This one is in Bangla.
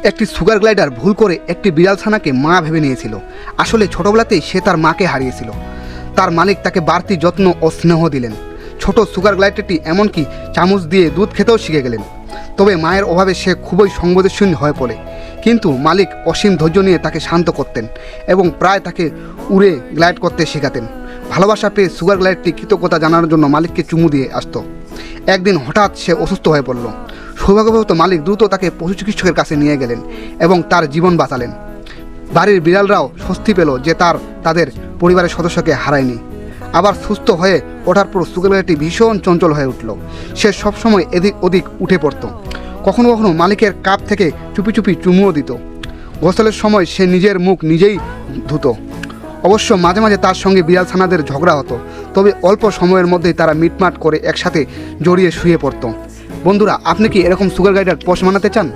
একটি সুগার গ্লাইডার ভুল করে একটি বিড়াল ছানাকে মা ভেবে নিয়েছিল। আসলে ছোটবেলাতেই সে তার মাকে হারিয়েছিল। তার মালিক তাকে বাড়তি যত্ন ও স্নেহ দিলেন। ছোট সুগার গ্লাইডারটি এমনকি চামচ দিয়ে দুধ খেতেও শিখে গেলেন। তবে মায়ের অভাবে সে খুবই সংবেদনশীল হয়ে পড়ে। কিন্তু মালিক অসীম ধৈর্য নিয়ে তাকে শান্ত করতেন এবং প্রায় তাকে উড়ে গ্লাইড করতে শেখাতেন। ভালোবাসা পেয়ে সুগার গ্লাইডটি কৃতজ্ঞতা জানানোর জন্য মালিককে চুমু দিয়ে আসতো। একদিন হঠাৎ সে অসুস্থ হয়ে পড়ল। সৌভাগ্যবশত মালিক দ্রুত তাকে পশু চিকিৎসকের কাছে নিয়ে গেলেন এবং তার জীবন বাঁচালেন। বাড়ির বিড়ালরাও স্বস্তি পেল যে তাদের পরিবারের সদস্যকে হারায়নি। আবার সুস্থ হয়ে ওঠার পর সুগার গ্লাইডটি ভীষণ চঞ্চল হয়ে উঠল। সে সবসময় এদিক ওদিক উঠে পড়ত। কখনো কখনো মালিকের কাপ থেকে চুপি চুপি চুমুও দিত। গোসলের সময় সে নিজের মুখ নিজেই ধুত। অবশ্য মাঝে মাঝে তার সঙ্গে বিড়াল ছানাদের ঝগড়া হতো, তবে অল্প সময়ের মধ্যেই তারা মিটমাট করে একসাথে জড়িয়ে শুয়ে পড়ত। বন্ধুরা, আপনি কি এরকম সুগার গ্লাইডার পোষ মানাতে চান?